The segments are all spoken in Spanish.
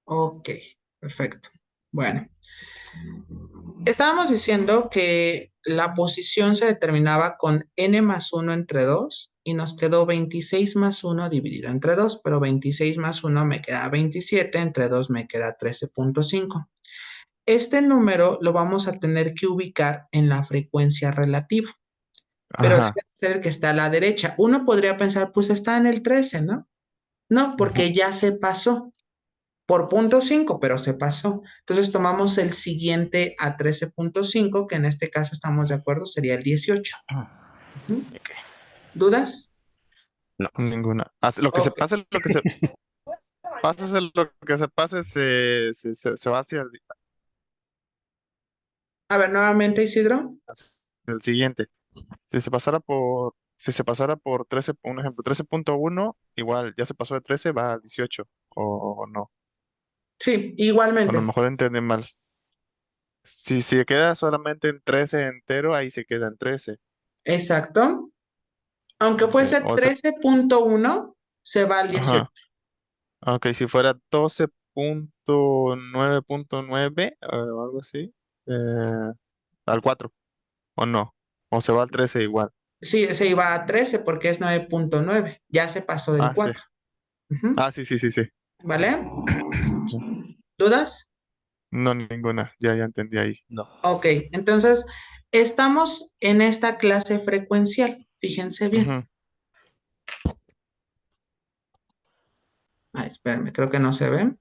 Ok, perfecto. Bueno, estábamos diciendo que la posición se determinaba con n más 1 entre 2 y nos quedó 26 más 1 dividido entre 2, pero 26 más 1 me queda 27, entre 2 me queda 13.5. Este número lo vamos a tener que ubicar en la frecuencia relativa, pero debe Ajá. ser el que está a la derecha. Uno podría pensar, pues está en el 13, ¿no? No, Ujú. porque ya se pasó por 0.5, pero se pasó. Entonces tomamos el siguiente a 13.5, que en este caso estamos de acuerdo, sería el 18. Ujú. Ok. ¿Dudas? No, ninguna. Lo que se Ok. pase, lo que se pase, lo que se pase, se va A ver, nuevamente, Isidro. hacia el siguiente. Si se pasara por 13, un ejemplo, 13.1, igual ya se pasó de 13, va a 18, o no. Sí, O a lo igualmente. mejor entendí mal. Si se queda solamente en 13 entero, ahí se queda en 13. Exacto. Aunque Ok, fuese 13.1, se va al ajá. 18. Ok, si fuera 12.9.9 o algo así, al 4, o no. O se va al 13 igual. Sí, se iba a 13 porque es 9.9. Ya se pasó del Ah, sí. 4. Ujú. Ah, sí, sí, sí, sí. ¿Vale? Sí. ¿Dudas? No, ninguna. Ya entendí ahí. No. Ok, entonces estamos en esta clase frecuencial. Fíjense bien. Ujú. Ay, espérenme, creo que no se ve.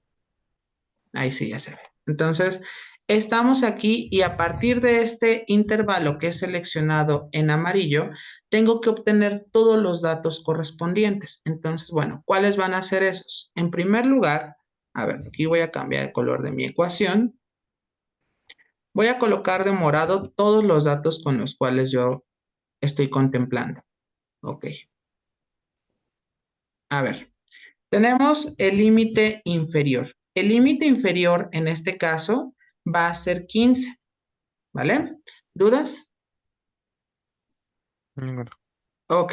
Ahí sí ya se ve. Entonces, estamos aquí y a partir de este intervalo que es seleccionado en amarillo, tengo que obtener todos los datos correspondientes. Entonces, bueno, ¿cuáles van a ser esos? En primer lugar, a ver, aquí voy a cambiar el color de mi ecuación. Voy a colocar de morado todos los datos con los cuales yo estoy contemplando. Ok, a ver. Tenemos el límite inferior. El límite inferior en este caso va a ser 15, ¿vale? ¿Dudas? Ninguna. Ok.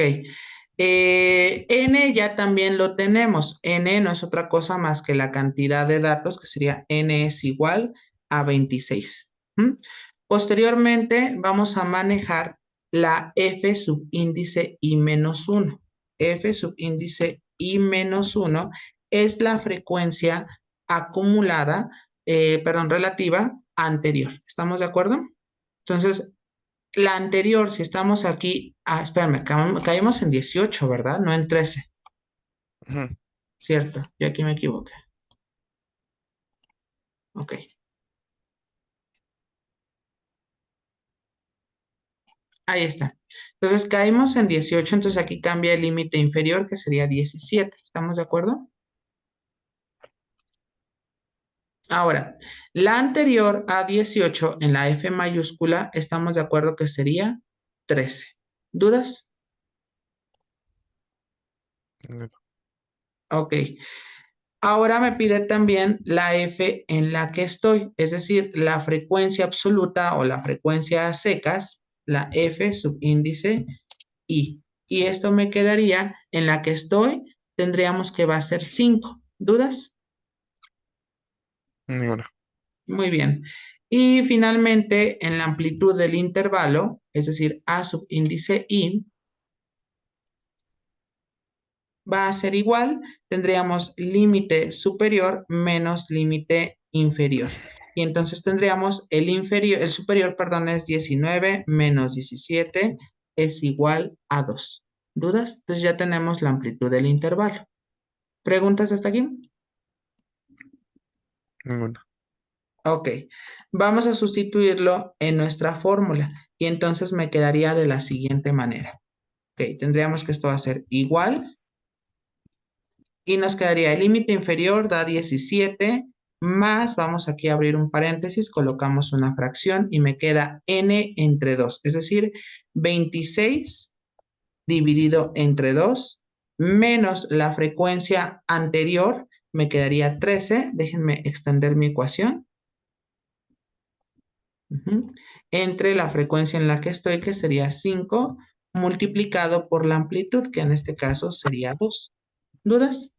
N ya también lo tenemos. N no es otra cosa más que la cantidad de datos, que sería N es igual a 26. ¿Mm? Posteriormente vamos a manejar la F subíndice I menos 1. F subíndice I menos 1 es la frecuencia acumulada, perdón, relativa anterior. ¿Estamos de acuerdo? Entonces, la anterior, si estamos aquí, espérame, caímos en 18, ¿verdad? No en 13, Ujú. ¿cierto? Yo aquí me equivoqué. Ok, ahí está. Entonces caímos en 18, entonces aquí cambia el límite inferior, que sería 17. ¿Estamos de acuerdo? Ahora, la anterior a 18 en la F mayúscula, estamos de acuerdo que sería 13. ¿Dudas? Ninguna. Ok. Ahora me pide también la F en la que estoy, es decir, la frecuencia absoluta o la frecuencia a secas, la F subíndice I. Y esto me quedaría en la que estoy, tendríamos que va a ser 5. ¿Dudas? Ninguna. Muy bien. Y finalmente, en la amplitud del intervalo, es decir, A subíndice I, va a ser igual, tendríamos límite superior menos límite inferior. Y entonces tendríamos el inferior, el superior, perdón, es 19 menos 17 es igual a 2. ¿Dudas? Entonces ya tenemos la amplitud del intervalo. ¿Preguntas hasta aquí? Ninguna. Ok. Vamos a sustituirlo en nuestra fórmula y entonces me quedaría de la siguiente manera. Ok, tendríamos que esto va a ser igual y nos quedaría el límite inferior da 17 más, vamos aquí a abrir un paréntesis, colocamos una fracción y me queda n entre 2, es decir, 26 dividido entre 2 menos la frecuencia anterior, me quedaría 13, déjenme extender mi ecuación, entre la frecuencia en la que estoy, que sería 5, multiplicado por la amplitud, que en este caso sería 2. ¿Dudas?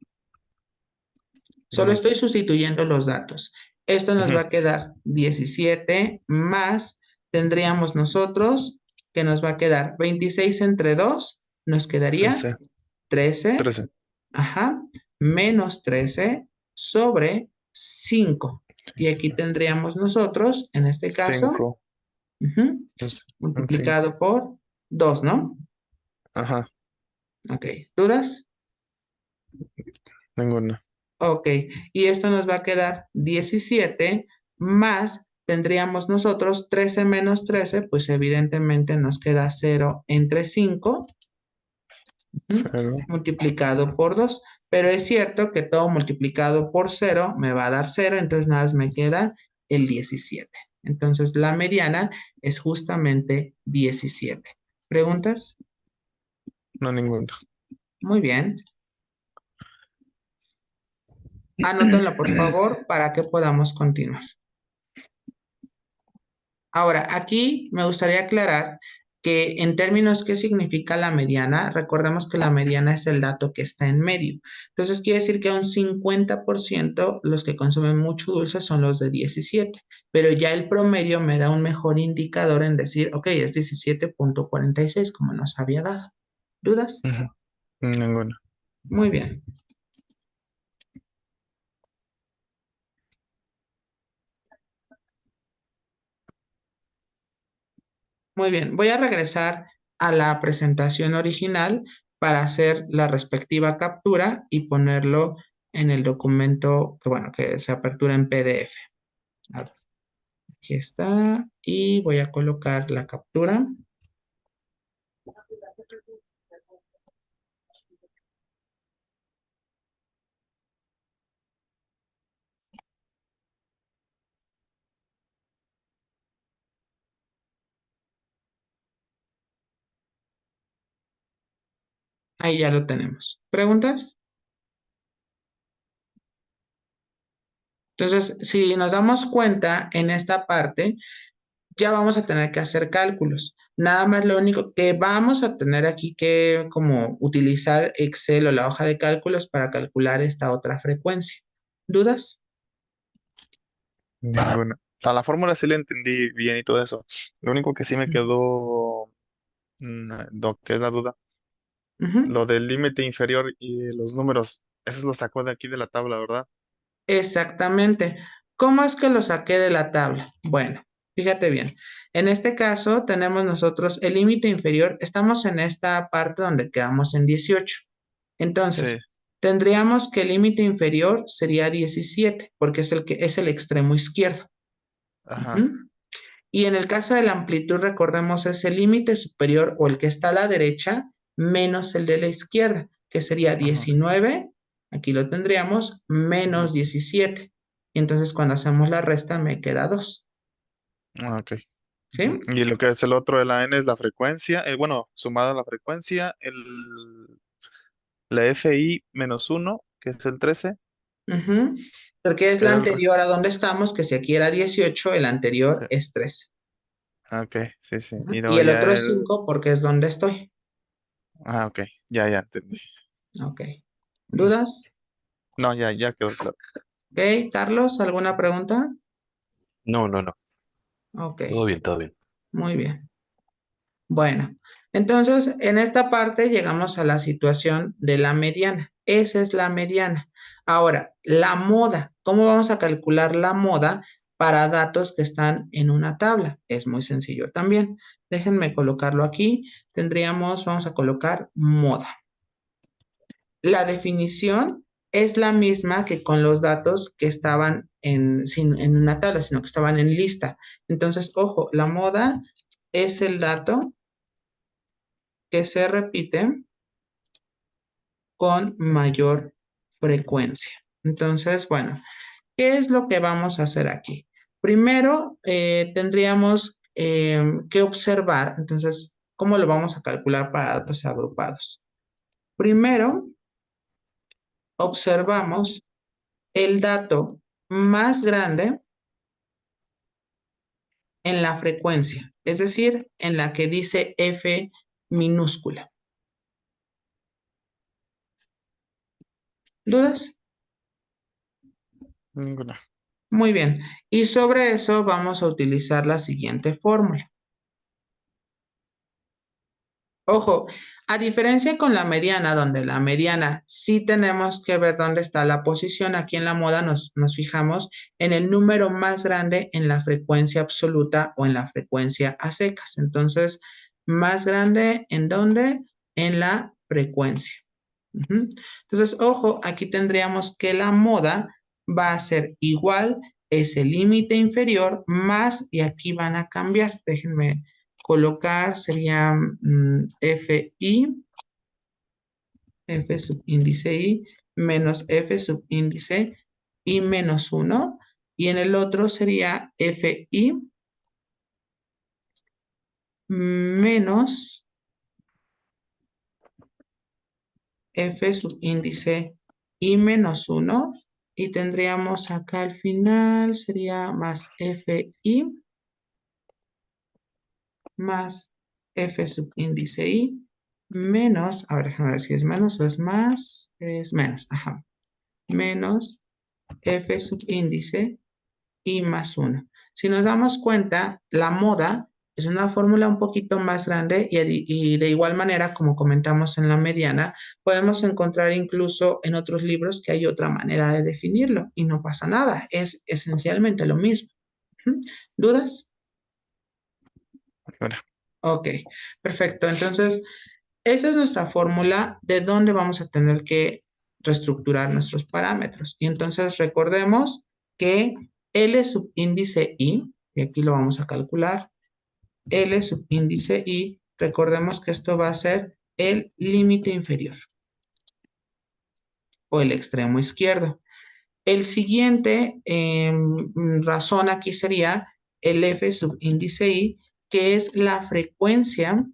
Solo No. estoy sustituyendo los datos. Esto nos Ujú. va a quedar 17 más, tendríamos nosotros que nos va a quedar 26 entre 2, nos quedaría 15, 13, 13, ajá, menos 13 sobre 5. Y aquí tendríamos nosotros, en este caso, 5, ujú, un 5. multiplicado por 2, ¿no? Ajá, Ok, ¿dudas? ninguna. Ok, y esto nos va a quedar 17 más, tendríamos nosotros 13 menos 13, pues evidentemente nos queda 0 entre 5, ¿m? 0. Multiplicado por 2. Pero es cierto que todo multiplicado por 0 me va a dar 0, entonces nada más me queda el 17. Entonces la mediana es justamente 17. ¿Preguntas? No, ninguna. Muy bien. Anótenlo por favor para que podamos continuar. Ahora, aquí me gustaría aclarar que en términos qué significa la mediana, recordemos que la mediana es el dato que está en medio. Entonces, quiere decir que un 50% los que consumen mucho dulce son los de 17, pero ya el promedio me da un mejor indicador en decir, ok, es 17,46 como nos había dado. ¿Dudas? Ujú. Ninguna. Muy bien. Muy bien, voy a regresar a la presentación original para hacer la respectiva captura y ponerlo en el documento que, bueno, que se apertura en PDF. A ver, aquí está y voy a colocar la captura. Ahí ya lo tenemos. ¿Preguntas? Entonces, si nos damos cuenta en esta parte, ya vamos a tener que hacer cálculos. Nada más lo único que vamos a tener aquí que como utilizar Excel o la hoja de cálculos para calcular esta otra frecuencia. ¿Dudas? Ninguna. A la fórmula sí la entendí bien y todo eso. Lo único que sí me quedó, que es la duda, Ujú. lo del límite inferior y de los números, eso lo sacó de aquí de la tabla, ¿verdad? Exactamente. ¿Cómo es que lo saqué de la tabla? Bueno, fíjate bien. En este caso tenemos nosotros el límite inferior. Estamos en esta parte donde quedamos en 18. Sí, Entonces, tendríamos que el límite inferior sería 17, porque es el que es el extremo izquierdo. ajá, Ujú. Y en el caso de la amplitud, recordemos, es el límite superior o el que está a la derecha menos el de la izquierda, que sería ajá, 19, aquí lo tendríamos, ujú, menos 17. Y entonces cuando hacemos la resta me queda 2. ok. Ujú. ¿Sí? Y lo que es el otro de la n es la frecuencia, bueno, sumada a la frecuencia, la FI menos uno que es el 13 Ujú. Porque es la era el anterior a donde estamos, que si aquí era 18, el anterior sí. es 13. Ok, sí, sí. Ujú. Y Y luego el otro ya es el... 5 porque es donde estoy. Ok, ya entendí. Ok. Ujú. ¿Dudas? No, ya quedó claro. Ok, Carlos, ¿alguna pregunta? No, no, no. Ok, Todo bien, todo bien. muy bien. Bueno, entonces en esta parte llegamos a la situación de la mediana. Esa es la mediana. Ahora, la moda. ¿Cómo vamos a calcular la moda para datos que están en una tabla? Es muy sencillo también. Déjenme colocarlo aquí. Tendríamos, vamos a colocar moda. La definición es la misma que con los datos que estaban en una tabla, sino que estaban en lista. Entonces, ojo, la moda es el dato que se repite con mayor frecuencia. Entonces, bueno, ¿qué es lo que vamos a hacer aquí? Primero, tendríamos que observar, entonces, ¿cómo lo vamos a calcular para datos agrupados? Primero, observamos el dato más grande en la frecuencia, es decir, en la que dice F minúscula. ¿Dudas? Ninguna. Muy bien. Y sobre eso vamos a utilizar la siguiente fórmula. Ojo, a diferencia con la mediana, donde la mediana sí tenemos que ver dónde está la posición, aquí en la moda nos fijamos en el número más grande en la frecuencia absoluta o en la frecuencia a secas. Entonces, más grande ¿en dónde? En la frecuencia. Ujú. Entonces, ojo, aquí tendríamos que la moda va a ser igual, ese límite inferior más, y aquí van a cambiar. Déjenme colocar, sería FI, F subíndice I, menos F subíndice I menos 1. Y en el otro sería FI menos F subíndice I menos 1. Y tendríamos acá al final, sería más FI más F subíndice I menos, a ver, déjame ver si es menos o es más, es menos, ajá, menos F subíndice I más 1. Si nos damos cuenta, la moda es una fórmula un poquito más grande y de igual manera, como comentamos en la mediana, podemos encontrar incluso en otros libros que hay otra manera de definirlo y no pasa nada, es esencialmente lo mismo. ¿Dudas? Ninguna. Ok, perfecto. Entonces, esa es nuestra fórmula de dónde vamos a tener que reestructurar nuestros parámetros. Y entonces recordemos que L subíndice I, y aquí lo vamos a calcular, L subíndice I, recordemos que esto va a ser el límite inferior o el extremo izquierdo. El siguiente razón aquí sería el F subíndice I, que es la frecuencia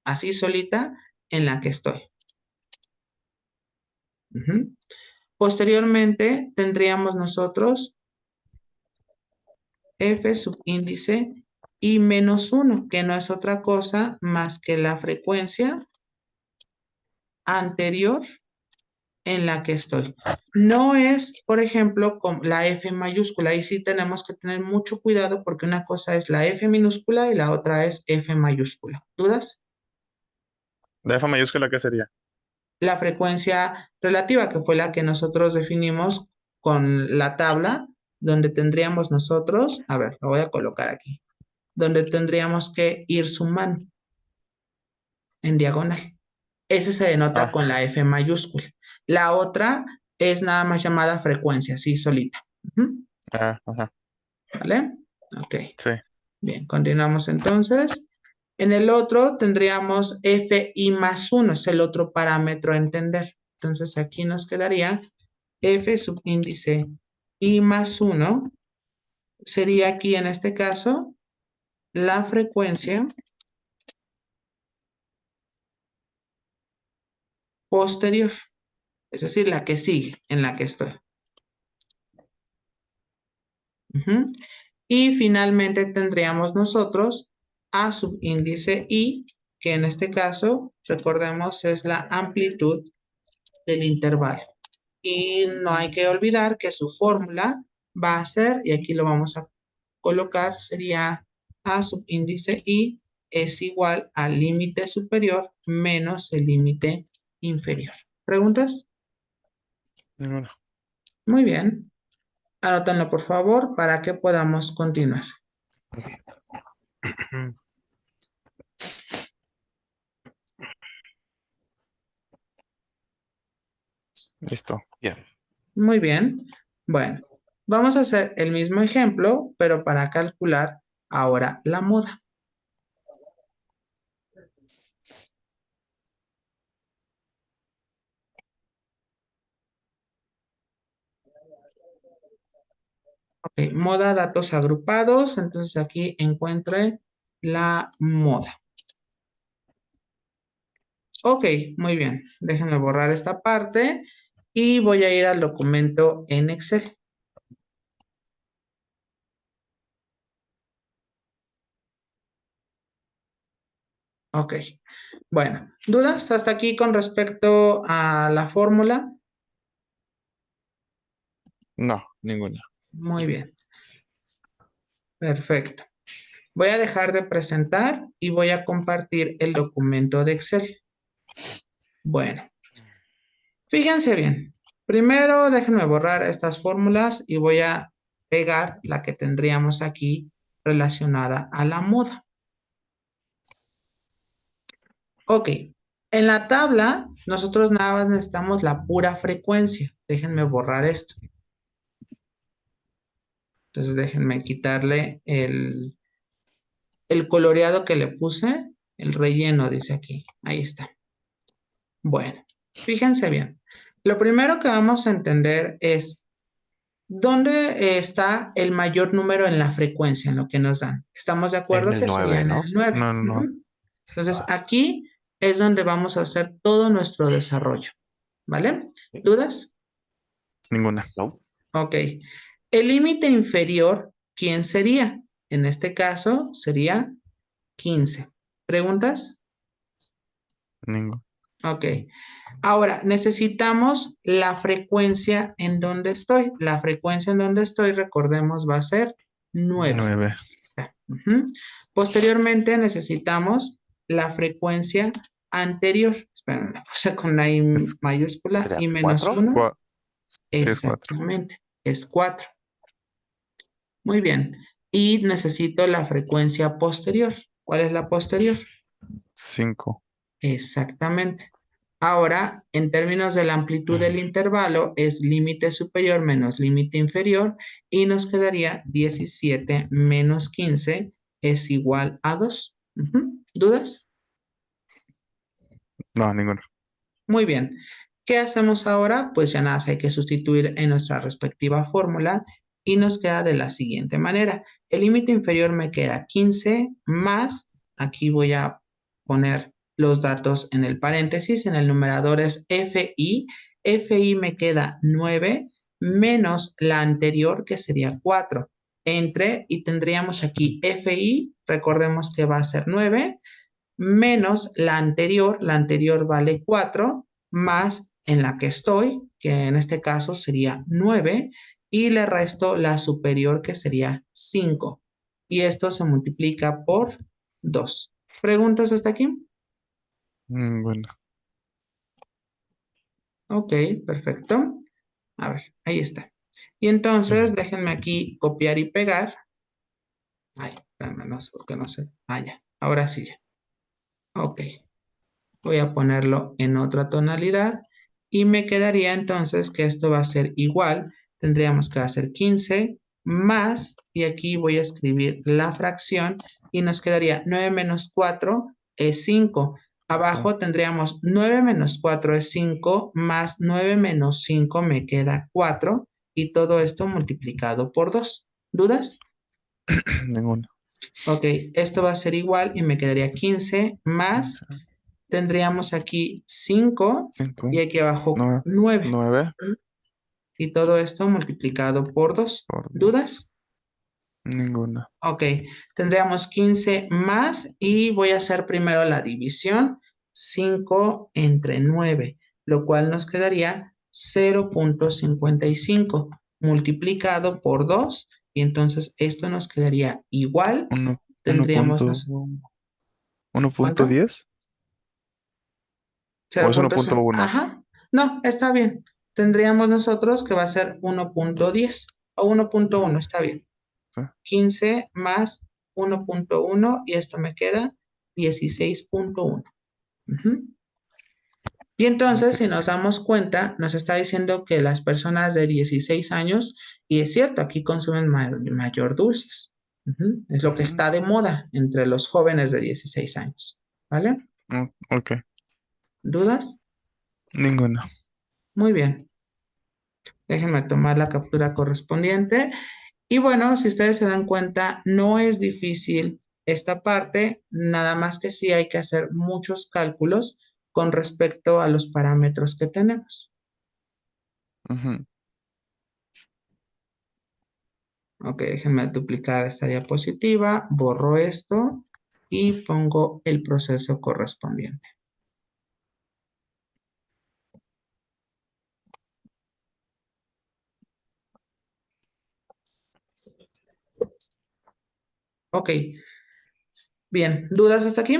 así solita en la que estoy. Ujú. Posteriormente tendríamos nosotros F subíndice I menos 1, que no es otra cosa más que la frecuencia anterior en la que estoy. No es, por ejemplo, con la F mayúscula. Y sí tenemos que tener mucho cuidado porque una cosa es la F minúscula y la otra es F mayúscula. ¿Dudas? ¿De F mayúscula qué sería? La frecuencia relativa, que fue la que nosotros definimos con la tabla, donde tendríamos nosotros, a ver, lo voy a colocar aquí, donde tendríamos que ir sumando en diagonal. Ese se denota Ah, con la F mayúscula. La otra es nada más llamada frecuencia, así solita. Ujú. ajá. ¿Vale? Ok. Sí. Bien, continuamos entonces. En el otro tendríamos FI más 1, es el otro parámetro a entender. Entonces aquí nos quedaría F subíndice I más 1, sería aquí en este caso la frecuencia posterior, es decir, la que sigue, en la que estoy. Ujú. Y finalmente tendríamos nosotros A subíndice I, que en este caso, recordemos, es la amplitud del intervalo. Y no hay que olvidar que su fórmula va a ser, y aquí lo vamos a colocar, sería A subíndice I es igual al límite superior menos el límite inferior. ¿Preguntas? Ninguna. Muy bien. Anótenlo, por favor, para que podamos continuar. Listo. Bien. Muy bien. Bueno, vamos a hacer el mismo ejemplo, pero para calcular ahora la moda. Ok, moda, datos agrupados. Entonces aquí encuentre la moda. Ok, muy bien. Déjenme borrar esta parte y voy a ir al documento en Excel. Ok. Bueno, ¿dudas hasta aquí con respecto a la fórmula? No, ninguna. Muy bien, perfecto. Voy a dejar de presentar y voy a compartir el documento de Excel. Bueno, fíjense bien. Primero déjenme borrar estas fórmulas y voy a pegar la que tendríamos aquí relacionada a la moda. Ok, en la tabla nosotros nada más necesitamos la pura frecuencia. Déjenme borrar esto. Entonces déjenme quitarle el coloreado que le puse, el relleno dice aquí. Ahí está. Bueno, fíjense bien. Lo primero que vamos a entender es dónde está el mayor número en la frecuencia, en lo que nos dan. ¿Estamos de En acuerdo el que sería 9, en ¿no? el 9? No, no, no. Entonces aquí es donde vamos a hacer todo nuestro desarrollo. ¿Vale? Sí. ¿Dudas? Ninguna. No. Ok. El límite inferior, ¿quién sería? En este caso sería 15. ¿Preguntas? Ninguna. Ok. Ahora, necesitamos la frecuencia en donde estoy. La frecuencia en donde estoy, recordemos, va a ser 9. 9. Ujú. Posteriormente necesitamos la frecuencia anterior. Esperen, la puse con la I Es, mayúscula ¿Sería y menos 4? 1. sí, es 4. Exactamente, es 4. Muy bien. Y necesito la frecuencia posterior. ¿Cuál es la posterior? 5. Exactamente. Ahora, en términos de la amplitud del intervalo, es límite superior menos límite inferior y nos quedaría 17 menos 15 es igual a 2. ¿Dudas? No, ninguna. Muy bien. ¿Qué hacemos ahora? Pues ya nada, hay que sustituir en nuestra respectiva fórmula y nos queda de la siguiente manera. El límite inferior me queda 15 más, aquí voy a poner los datos en el paréntesis, en el numerador es FI. FI me queda 9 menos la anterior que sería 4. Entre y tendríamos aquí FI, recordemos que va a ser 9 menos la anterior vale 4, más en la que estoy, que en este caso sería 9, y le resto la superior que sería 5. Y esto se multiplica por 2. ¿Preguntas hasta aquí? Ninguna. Ok, perfecto. A ver, ahí está. Y entonces déjenme aquí copiar y pegar. Ay, espérame, no sé por qué no sé. Ah, ya. Ahora sí ya. Ok. Voy a ponerlo en otra tonalidad y me quedaría entonces que esto va a ser igual. Tendríamos que hacer 15 más, y aquí voy a escribir la fracción y nos quedaría 9 menos 4 es 5. Abajo tendríamos 9 menos 4 es 5 más 9 menos 5 me queda 4 y todo esto multiplicado por 2. ¿Dudas? Ninguna. Ok, esto va a ser igual y me quedaría 15 más, tendríamos aquí 5 5. y aquí abajo 9. 9. 9 Y todo esto multiplicado por 2. por 2. ¿Dudas? Ninguna. Ok, tendríamos 15 más y voy a hacer primero la división. 5 entre 9, lo cual nos quedaría 0,55 multiplicado por 2 y entonces esto nos quedaría igual. 1. Tendríamos, ¿cuánto? 1.10 o es 0,5. 1.1. Ajá. No, está bien. Tendríamos nosotros que va a ser 1,10 o 1,1, está bien. 15 más 1,1 y esto me queda 16,1. Ujú. Y entonces, si nos damos cuenta, nos está diciendo que las personas de 16 años, y es cierto, aquí consumen mayor dulces. Es lo que está de moda entre los jóvenes de 16 años. ¿Vale? Ok. ¿Dudas? Ninguna. Muy bien. Déjenme tomar la captura correspondiente. Y bueno, si ustedes se dan cuenta, no es difícil esta parte, nada más que sí hay que hacer muchos cálculos con respecto a los parámetros que tenemos. Ujú. Ok, déjenme duplicar esta diapositiva, borro esto y pongo el proceso correspondiente. Ok, bien. ¿Dudas hasta aquí?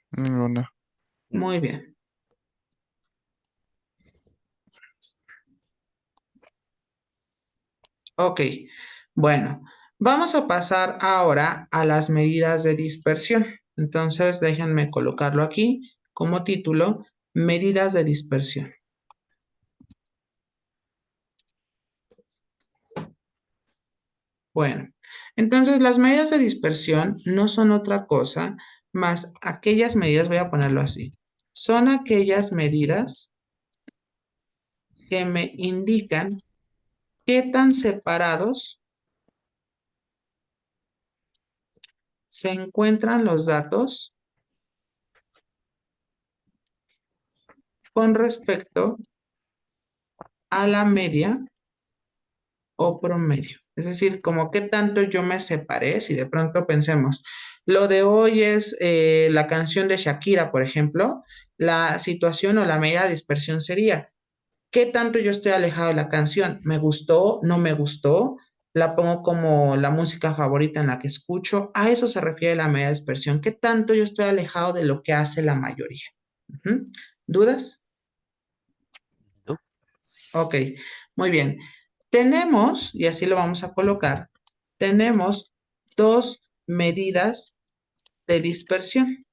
Ninguna. Muy bien. Ok, bueno, vamos a pasar ahora a las medidas de dispersión. Entonces, déjenme colocarlo aquí como título, medidas de dispersión. Bueno, entonces las medidas de dispersión no son otra cosa más aquellas medidas, voy a ponerlo así, son aquellas medidas que me indican qué tan separados se encuentran los datos con respecto a la media o promedio. Es decir, como qué tanto yo me separé, si de pronto pensemos, lo de hoy es la canción de Shakira, por ejemplo, la situación o la medida de dispersión sería, ¿qué tanto yo estoy alejado de la canción? ¿Me gustó? ¿No me gustó? La pongo como la música favorita en la que escucho. A eso se refiere la medida de dispersión. ¿Qué tanto yo estoy alejado de lo que hace la mayoría? Ujú. ¿Dudas? No. Ok, muy bien. Tenemos, y así lo vamos a colocar, tenemos dos medidas de dispersión,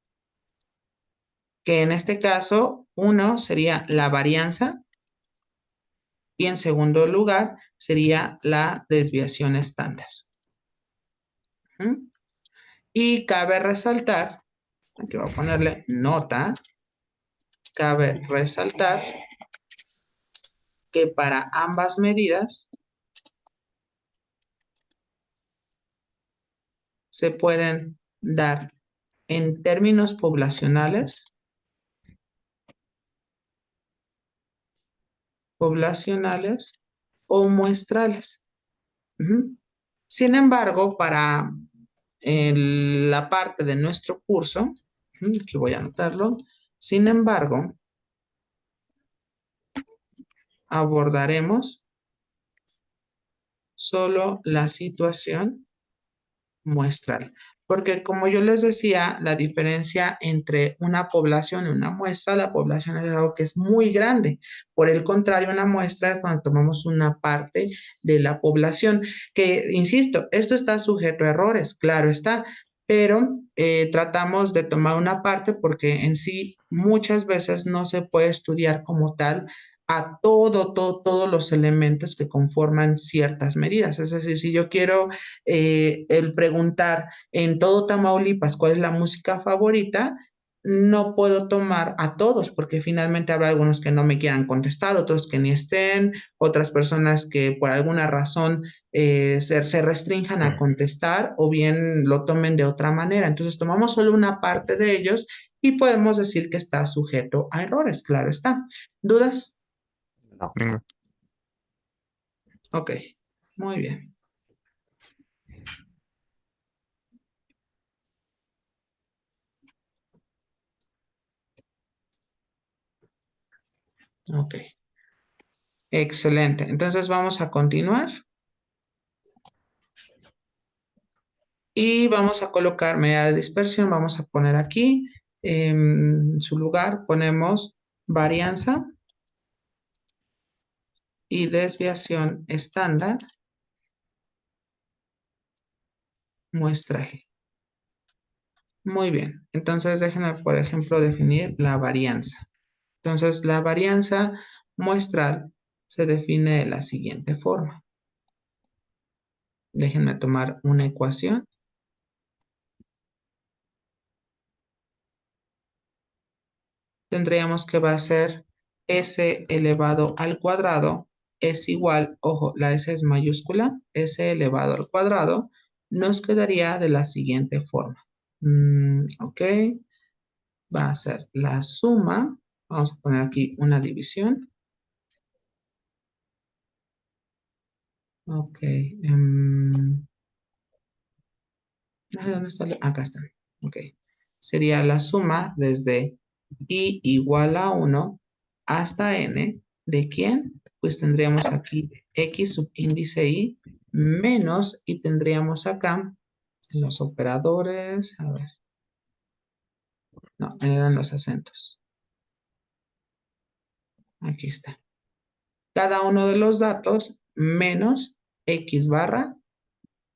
que en este caso, uno sería la varianza y en segundo lugar sería la desviación estándar. ¿Mm? Y cabe resaltar, aquí voy a ponerle nota, cabe resaltar que para ambas medidas se pueden dar en términos poblacionales o muestrales. Ujú. Sin embargo, para la parte de nuestro curso, aquí voy a anotarlo, sin embargo, abordaremos solo la situación muestral. Porque como yo les decía, la diferencia entre una población y una muestra, la población es algo que es muy grande. Por el contrario, una muestra es cuando tomamos una parte de la población, que, insisto, esto está sujeto a errores, claro está, pero tratamos de tomar una parte porque en sí muchas veces no se puede estudiar como tal a todos los elementos que conforman ciertas medidas. Es decir, si yo quiero el preguntar en todo Tamaulipas cuál es la música favorita, no puedo tomar a todos porque finalmente habrá algunos que no me quieran contestar, otros que ni estén, otras personas que por alguna razón se restrinjan a contestar o bien lo tomen de otra manera. Entonces tomamos solo una parte de ellos y podemos decir que está sujeto a errores, claro está. ¿Dudas? No. Ninguna. Ok, muy bien. Ok, excelente. Entonces vamos a continuar y vamos a colocar medida de dispersión. Vamos a poner aquí en su lugar, ponemos varianza y desviación estándar muestral. Muy bien. Entonces déjenme, por ejemplo, definir la varianza. Entonces la varianza muestral se define de la siguiente forma. Déjenme tomar una ecuación. Tendríamos que va a ser S elevado al cuadrado es igual, ojo, la S es mayúscula, S elevado al cuadrado, nos quedaría de la siguiente forma. Ok, va a ser la suma, vamos a poner aquí una división. Ok, Ay, ¿dónde está? Acá está. Ok. Sería la suma desde i igual a 1 hasta n. ¿De quién? Pues tendríamos aquí x subíndice i menos y tendríamos acá en los operadores. A ver. No, eran los acentos. Aquí está. Cada uno de los datos menos x barra,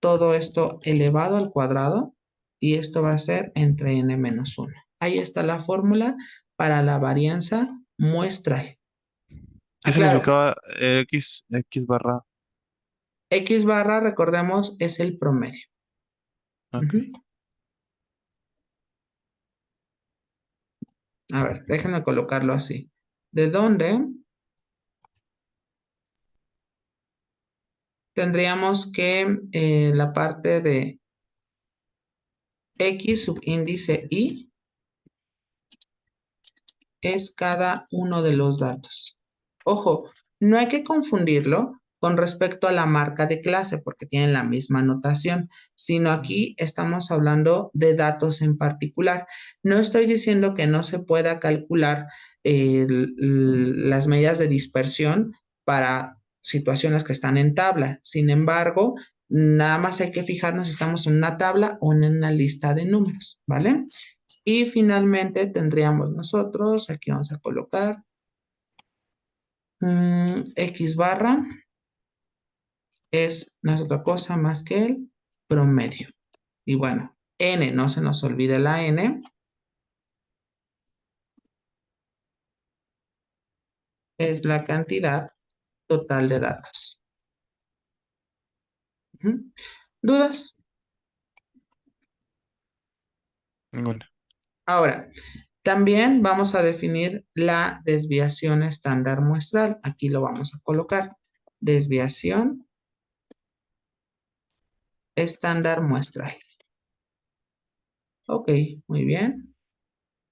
todo esto elevado al cuadrado, y esto va a ser entre n menos 1. Ahí está la fórmula para la varianza muestral. ¿Qué Aclaro, significaba X barra? x barra, recordemos, es el promedio. Ok. Ujú. A ver, déjenme colocarlo así. ¿De dónde tendríamos que la parte de x subíndice i es cada uno de los datos? Ojo, no hay que confundirlo con respecto a la marca de clase porque tienen la misma notación, sino aquí estamos hablando de datos en particular. No estoy diciendo que no se pueda calcular las medidas de dispersión para situaciones que están en tabla. Sin embargo, nada más hay que fijarnos si estamos en una tabla o en una lista de números, ¿vale? Y finalmente tendríamos nosotros, aquí vamos a colocar x barra, no es otra cosa más que el promedio. Y bueno, n, no se nos olvide la n, es la cantidad total de datos. Ujú. ¿Dudas? Ninguna. Ahora, también vamos a definir la desviación estándar muestral. Aquí lo vamos a colocar. Desviación estándar muestral. Ok, muy bien.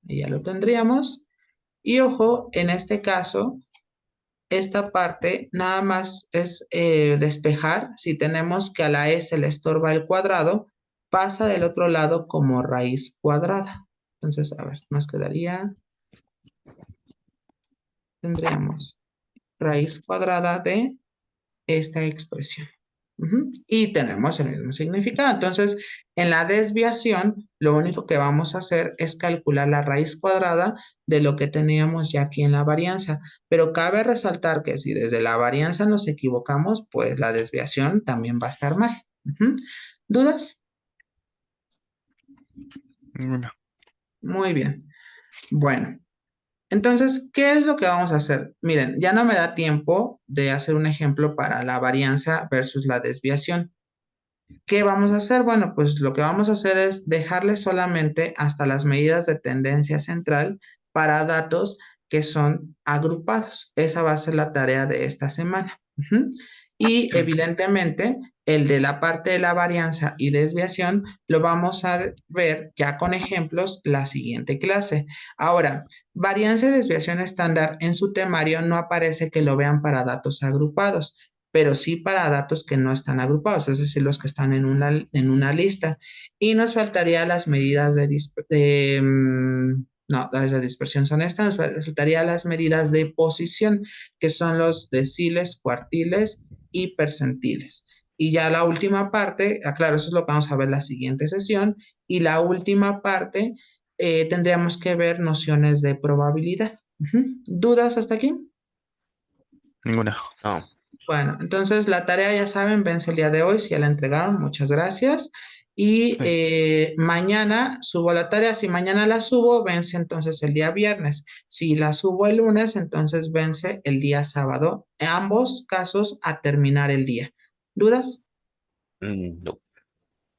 Ya lo tendríamos. Y ojo, en este caso, esta parte nada más es despejar. Si tenemos que a la S le estorba el cuadrado, pasa del otro lado como raíz cuadrada. Entonces, a ver, nos quedaría, tendríamos raíz cuadrada de esta expresión. Y tenemos el mismo significado. Entonces, en la desviación, lo único que vamos a hacer es calcular la raíz cuadrada de lo que teníamos ya aquí en la varianza. Pero cabe resaltar que si desde la varianza nos equivocamos, pues la desviación también va a estar mal. ¿Dudas? Ninguna. Muy bien. Bueno, entonces, ¿qué es lo que vamos a hacer? Miren, ya no me da tiempo de hacer un ejemplo para la varianza versus la desviación. ¿Qué vamos a hacer? Bueno, pues lo que vamos a hacer es dejarle solamente hasta las medidas de tendencia central para datos que son agrupados. Esa va a ser la tarea de esta semana. Y evidentemente, el de la parte de la varianza y desviación lo vamos a ver ya con ejemplos la siguiente clase. Ahora, varianza y desviación estándar en su temario no aparece que lo vean para datos agrupados, pero sí para datos que no están agrupados, es decir, los que están en una lista. Y nos faltaría las medidas no, las de dispersión son estas, nos faltaría las medidas de posición, que son los deciles, cuartiles y percentiles. Y ya la última parte, claro, eso es lo que vamos a ver la siguiente sesión, y la última parte tendríamos que ver nociones de probabilidad. ¿Dudas hasta aquí? Ninguna. No. Bueno, entonces la tarea ya saben, vence el día de hoy, si ya la entregaron, muchas gracias. Y Sí. mañana subo la tarea, si mañana la subo, vence entonces el día viernes. Si la subo el lunes, entonces vence el día sábado. En ambos casos a terminar el día. ¿Dudas? No.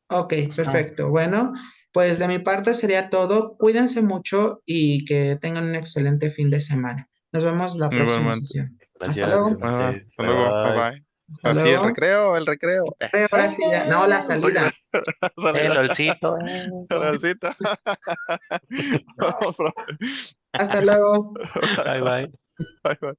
Ok, No. perfecto. Bueno, pues de mi parte sería todo. Cuídense mucho y que tengan un excelente fin de semana. Nos vemos la próxima Igualmente. sesión. Hasta Gracias, luego. igualmente. Hasta Bye luego. Bye bye. bye. Hasta Así, el luego. recreo, el recreo. Ahora sí ya. No, la El recreo. salida. Salida. Olcito. Saludcita. Vamos, profe. Hasta luego. Bye bye. Bye, bye.